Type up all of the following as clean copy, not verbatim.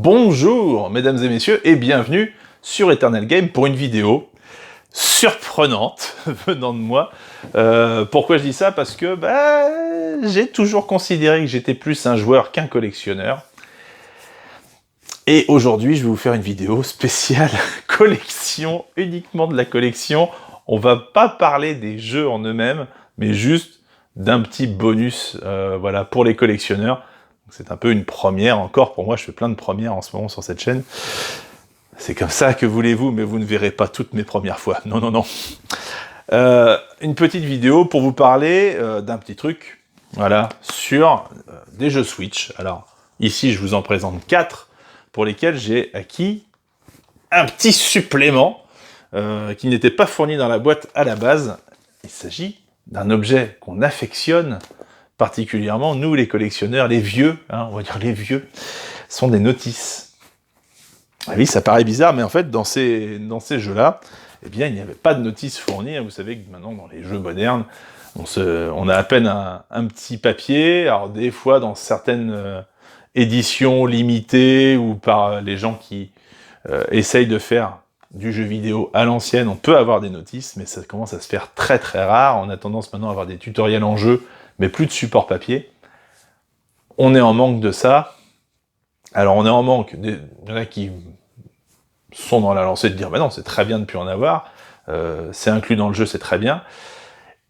Bonjour mesdames et messieurs et bienvenue sur Eternal Game pour une vidéo surprenante venant de moi. Pourquoi je dis ça? Parce que j'ai toujours considéré que j'étais plus un joueur qu'un collectionneur. Et aujourd'hui je vais vous faire une vidéo spéciale collection, uniquement de la collection. On va pas parler des jeux en eux-mêmes, mais juste d'un petit bonus voilà, pour les collectionneurs. C'est un peu une première encore pour moi, je fais plein de premières en ce moment sur cette chaîne. C'est comme ça que voulez-vous, mais vous ne verrez pas toutes mes premières fois. Non, non, non. Une petite vidéo pour vous parler d'un petit truc, voilà, sur des jeux Switch. Alors, ici, je vous en présente 4 pour lesquels j'ai acquis un petit supplément qui n'était pas fourni dans la boîte à la base. Il s'agit d'un objet qu'on affectionne particulièrement, nous les collectionneurs, les vieux, on va dire les vieux, sont des notices. Ah oui, ça paraît bizarre, mais en fait, dans ces jeux-là, eh bien, il n'y avait pas de notices fournies. Vous savez que maintenant, dans les jeux modernes, on a à peine un petit papier. Alors, des fois, dans certaines éditions limitées ou par les gens qui essayent de faire du jeu vidéo à l'ancienne, on peut avoir des notices, mais ça commence à se faire très très rare. On a tendance maintenant à avoir des tutoriels en jeu, mais plus de support papier. On est en manque de ça. Alors on est en manque, il y en a qui sont dans la lancée de dire non, c'est très bien de ne plus en avoir, c'est inclus dans le jeu, c'est très bien.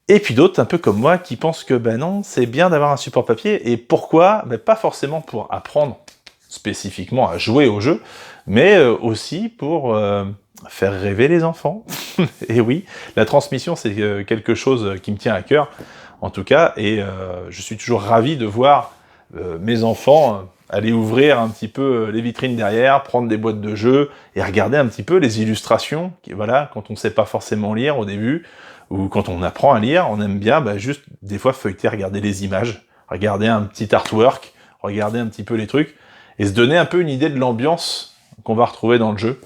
Et puis d'autres, un peu comme moi, qui pensent que non, c'est bien d'avoir un support papier. Et pourquoi? Pas forcément pour apprendre spécifiquement à jouer au jeu, mais aussi pour faire rêver les enfants. Et oui, la transmission, c'est quelque chose qui me tient à cœur, en tout cas, et je suis toujours ravi de voir mes enfants aller ouvrir un petit peu les vitrines derrière, prendre des boîtes de jeux, et regarder un petit peu les illustrations, voilà, quand on ne sait pas forcément lire au début, ou quand on apprend à lire, on aime bien juste des fois feuilleter, regarder les images, regarder un petit artwork, regarder un petit peu les trucs, et se donner un peu une idée de l'ambiance qu'on va retrouver dans le jeu.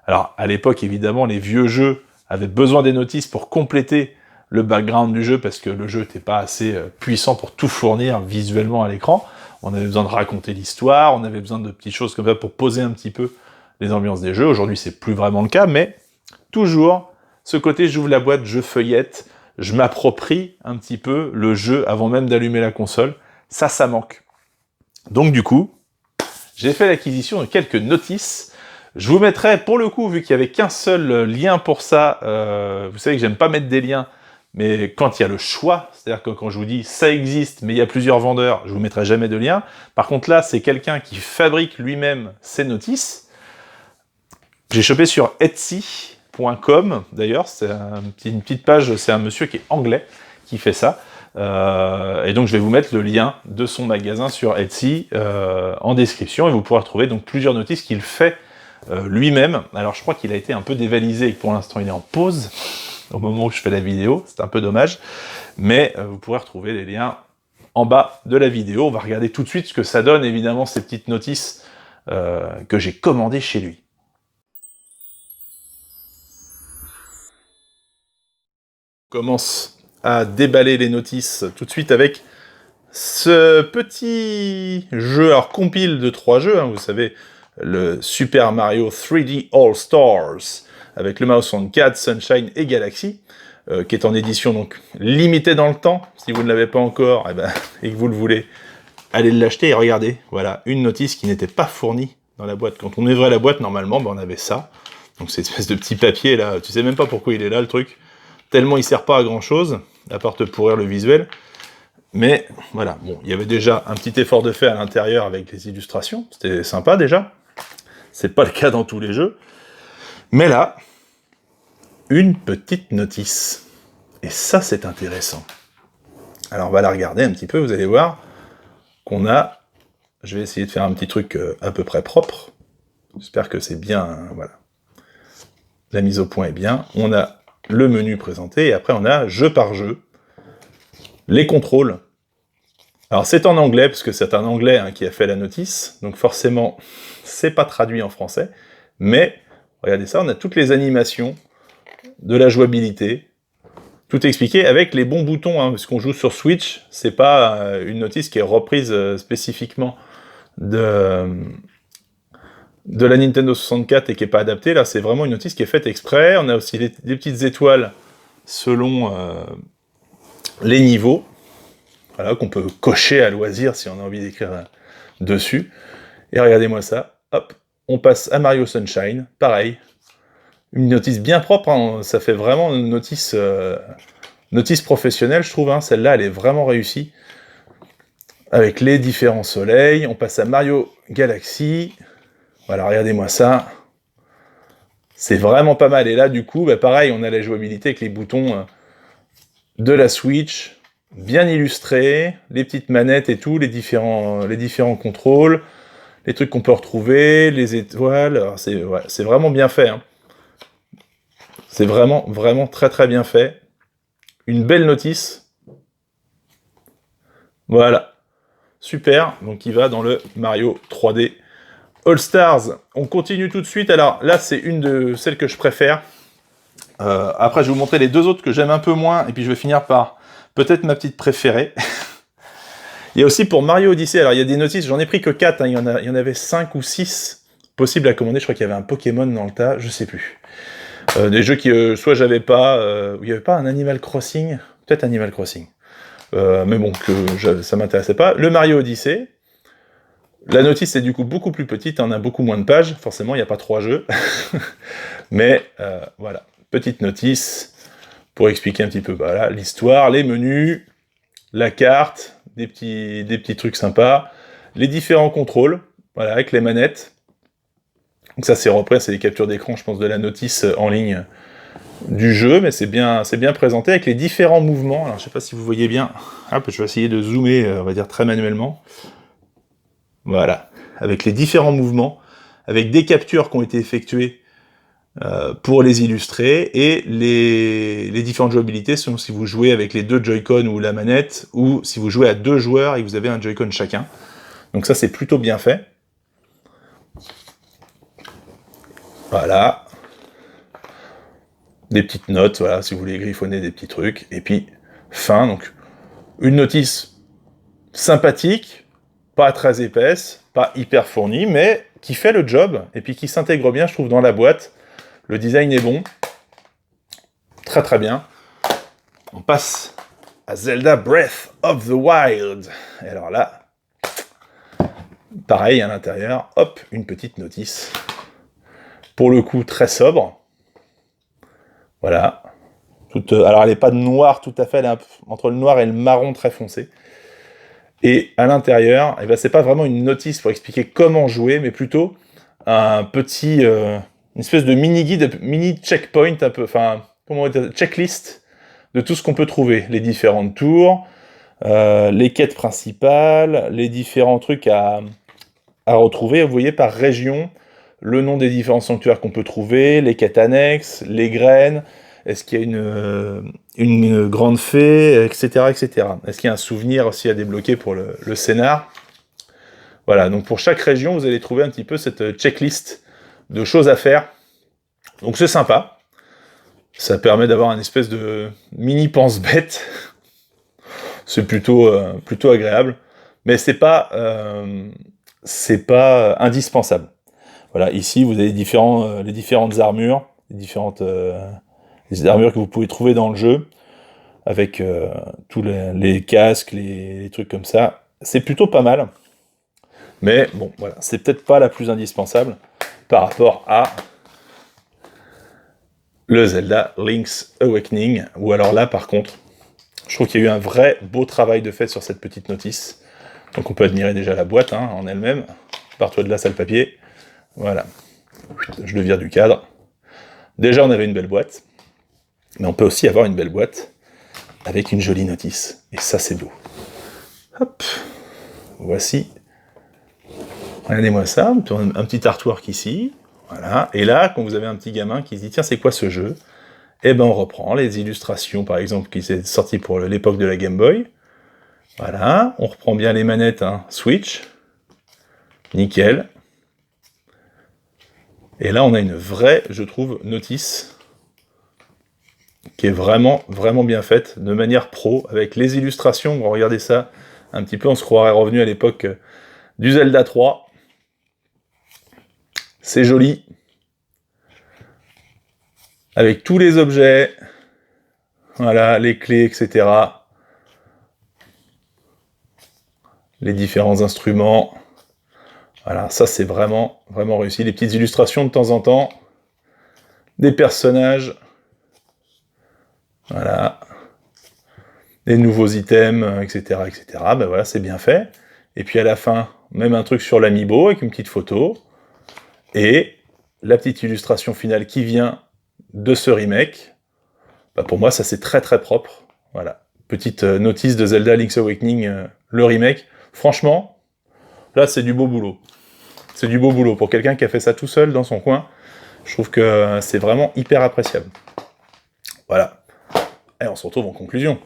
Alors, à l'époque, évidemment, les vieux jeux avaient besoin des notices pour compléter le background du jeu, parce que le jeu n'était pas assez puissant pour tout fournir visuellement à l'écran. On avait besoin de raconter l'histoire, on avait besoin de petites choses comme ça pour poser un petit peu les ambiances des jeux. Aujourd'hui, c'est plus vraiment le cas, mais toujours, ce côté, j'ouvre la boîte, je feuillette, je m'approprie un petit peu le jeu avant même d'allumer la console. Ça manque. Donc du coup, j'ai fait l'acquisition de quelques notices. Je vous mettrai, pour le coup, vu qu'il n'y avait qu'un seul lien pour ça, vous savez que j'aime pas mettre des liens, mais quand il y a le choix, c'est-à-dire que quand je vous dis ça existe, mais il y a plusieurs vendeurs, je vous mettrai jamais de lien. Par contre là, c'est quelqu'un qui fabrique lui-même ses notices. J'ai chopé sur Etsy.com, d'ailleurs, c'est une petite page, c'est un monsieur qui est anglais qui fait ça. Et donc je vais vous mettre le lien de son magasin sur Etsy en description, et vous pourrez retrouver donc plusieurs notices qu'il fait lui-même. Alors je crois qu'il a été un peu dévalisé et que pour l'instant il est en pause au moment où je fais la vidéo, c'est un peu dommage, mais vous pourrez retrouver les liens en bas de la vidéo. On va regarder tout de suite ce que ça donne, évidemment, ces petites notices que j'ai commandées chez lui. On commence à déballer les notices tout de suite avec ce petit jeu, alors compile de 3 jeux, vous savez, le Super Mario 3D All Stars, avec le Mouse 4, Sunshine et Galaxy, qui est en édition donc limitée dans le temps. Si vous ne l'avez pas encore, et que vous le voulez, allez l'acheter et regardez, voilà, une notice qui n'était pas fournie dans la boîte. Quand on ouvrait la boîte, normalement, on avait ça. Donc cette espèce de petit papier là, tu sais même pas pourquoi il est là le truc, tellement il sert pas à grand chose, à part te pourrir le visuel. Mais voilà, bon, il y avait déjà un petit effort de fait à l'intérieur avec les illustrations, c'était sympa déjà. C'est pas le cas dans tous les jeux. Mais là, une petite notice. Et ça, c'est intéressant. Alors, on va la regarder un petit peu, vous allez voir qu'on a... Je vais essayer de faire un petit truc à peu près propre. J'espère que c'est bien, voilà. La mise au point est bien. On a le menu présenté, et après on a jeu par jeu. Les contrôles. Alors c'est en anglais, parce que c'est un anglais qui a fait la notice, donc forcément, c'est pas traduit en français, mais, regardez ça, on a toutes les animations de la jouabilité, tout expliqué avec les bons boutons, parce qu'on joue sur Switch, c'est pas une notice qui est reprise spécifiquement de de la Nintendo 64 et qui n'est pas adaptée. Là, c'est vraiment une notice qui est faite exprès. On a aussi des petites étoiles selon les niveaux, voilà, qu'on peut cocher à loisir si on a envie d'écrire dessus. Et regardez-moi ça, hop, on passe à Mario Sunshine, pareil. Une notice bien propre, hein, ça fait vraiment une notice, notice professionnelle, je trouve. Hein. Celle-là, elle est vraiment réussie. Avec les différents soleils, on passe à Mario Galaxy. Voilà, regardez-moi ça. C'est vraiment pas mal. Et là, du coup, bah, pareil, on a la jouabilité avec les boutons de la Switch, bien illustrés, les petites manettes et tout, les différents contrôles, les trucs qu'on peut retrouver, les étoiles. C'est vraiment bien fait. Hein. C'est vraiment, vraiment très très bien fait. Une belle notice. Voilà. Super. Donc il va dans le Mario 3D All Stars. On continue tout de suite. Alors là, c'est une de celles que je préfère. Après, je vais vous montrer les deux autres que j'aime un peu moins. Et puis je vais finir par peut-être ma petite préférée. Il y a aussi pour Mario Odyssey. Alors il y a des notices, j'en ai pris que 4. Hein. Il y en avait 5 ou 6 possibles à commander. Je crois qu'il y avait un Pokémon dans le tas. Je sais plus. Des jeux qui, soit j'avais pas, il n'y avait pas un Animal Crossing, peut-être Animal Crossing, mais bon, ça m'intéressait pas. Le Mario Odyssey, la notice est du coup beaucoup plus petite, on a beaucoup moins de pages, forcément il n'y a pas 3 jeux, mais voilà, petite notice pour expliquer un petit peu voilà, l'histoire, les menus, la carte, des petits trucs sympas, les différents contrôles, voilà, avec les manettes. Donc ça c'est repris, c'est des captures d'écran, je pense, de la notice en ligne du jeu, mais c'est bien présenté avec les différents mouvements. Alors je sais pas si vous voyez bien, hop, je vais essayer de zoomer, on va dire très manuellement. Voilà, avec les différents mouvements, avec des captures qui ont été effectuées pour les illustrer, et les différentes jouabilités selon si vous jouez avec les 2 Joy-Con ou la manette, ou si vous jouez à 2 joueurs et que vous avez un Joy-Con chacun. Donc ça c'est plutôt bien fait. Voilà. Des petites notes, voilà, si vous voulez griffonner des petits trucs. Et puis, fin, donc, une notice sympathique, pas très épaisse, pas hyper fournie, mais qui fait le job, et puis qui s'intègre bien, je trouve, dans la boîte. Le design est bon. Très très bien. On passe à Zelda Breath of the Wild. Et alors là, pareil, à l'intérieur, hop, une petite notice. Pour le coup, très sobre. Voilà. Alors, elle n'est pas noire tout à fait, elle est entre le noir et le marron très foncé. Et à l'intérieur, eh ben, c'est pas vraiment une notice pour expliquer comment jouer, mais plutôt un petit, une espèce de mini-guide, mini-checkpoint, un peu, enfin, comment on dit, checklist de tout ce qu'on peut trouver. Les différentes tours, les quêtes principales, les différents trucs à retrouver, vous voyez, par région, le nom des différents sanctuaires qu'on peut trouver, les quêtes annexes, les graines, est-ce qu'il y a une grande fée, etc., etc. Est-ce qu'il y a un souvenir aussi à débloquer pour le scénar? Voilà, donc pour chaque région, vous allez trouver un petit peu cette checklist de choses à faire. Donc c'est sympa. Ça permet d'avoir une espèce de mini pense-bête. C'est plutôt agréable. Mais c'est pas indispensable. Voilà, ici vous avez les différentes armures, les armures que vous pouvez trouver dans le jeu, avec tous les casques, les trucs comme ça. C'est plutôt pas mal. Mais bon, voilà, c'est peut-être pas la plus indispensable par rapport à le Zelda Link's Awakening, ou alors là, par contre, je trouve qu'il y a eu un vrai beau travail de fait sur cette petite notice. Donc on peut admirer déjà la boîte hein, en elle-même. Pars-toi de là, sale papier. Voilà. Je le vire du cadre. Déjà, on avait une belle boîte. Mais on peut aussi avoir une belle boîte avec une jolie notice. Et ça, c'est beau. Hop. Voici. Regardez-moi ça. Un petit artwork ici. Voilà. Et là, quand vous avez un petit gamin qui se dit « Tiens, c'est quoi ce jeu ?» Eh ben, on reprend les illustrations, par exemple, qui sont sorties pour l'époque de la Game Boy. Voilà. On reprend bien les manettes hein, Switch. Nickel. Et là, on a une vraie, je trouve, notice qui est vraiment, vraiment bien faite, de manière pro, avec les illustrations. Regardez ça, un petit peu, on se croirait revenu à l'époque du Zelda 3. C'est joli. Avec tous les objets. Voilà, les clés, etc. Les différents instruments. Voilà, ça c'est vraiment, vraiment réussi. Les petites illustrations de temps en temps. Des personnages. Voilà. Des nouveaux items, etc., etc. Ben voilà, c'est bien fait. Et puis à la fin, même un truc sur l'amiibo avec une petite photo. Et la petite illustration finale qui vient de ce remake. Ben pour moi, ça c'est très très propre. Voilà. Petite notice de Zelda Link's Awakening, le remake. Franchement, là c'est du beau boulot. C'est du beau boulot. Pour quelqu'un qui a fait ça tout seul dans son coin, je trouve que c'est vraiment hyper appréciable. Voilà. Et on se retrouve en conclusion.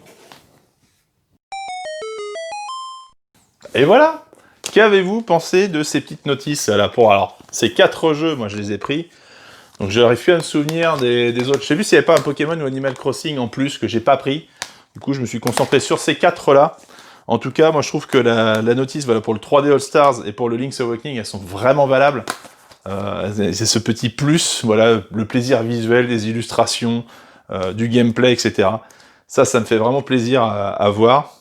Et voilà. Qu'avez-vous pensé de ces petites notices là pour alors ces 4 jeux, moi je les ai pris. Donc j'aurais pu à me souvenir des autres. Je sais plus s'il n'y avait pas un Pokémon ou Animal Crossing en plus que j'ai pas pris. Du coup je me suis concentré sur ces 4 là. En tout cas, moi je trouve que la notice voilà, pour le 3D All Stars et pour le Link's Awakening, elles sont vraiment valables. C'est ce petit plus, voilà, le plaisir visuel, des illustrations, du gameplay, etc. Ça me fait vraiment plaisir à voir.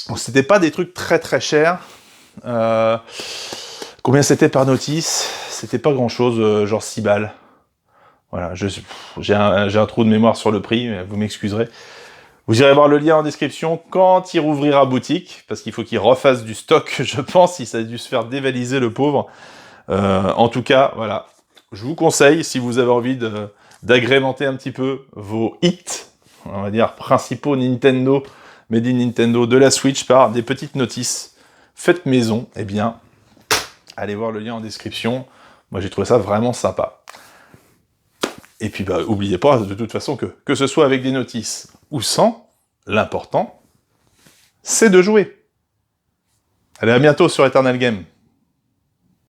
Donc c'était pas des trucs très très chers. Combien c'était par notice? C'était pas grand chose, genre 6 balles. Voilà, j'ai un trou de mémoire sur le prix, mais vous m'excuserez. Vous irez voir le lien en description quand il rouvrira boutique, parce qu'il faut qu'il refasse du stock, je pense, il a dû se faire dévaliser le pauvre. En tout cas, voilà, je vous conseille, si vous avez envie d'agrémenter un petit peu vos hits, on va dire principaux Nintendo, Made in Nintendo de la Switch par des petites notices faites maison, eh bien, allez voir le lien en description. Moi, j'ai trouvé ça vraiment sympa. Et puis, bah, oubliez pas, de toute façon, que ce soit avec des notices ou sans, l'important, c'est de jouer. Allez, à bientôt sur Eternal Game.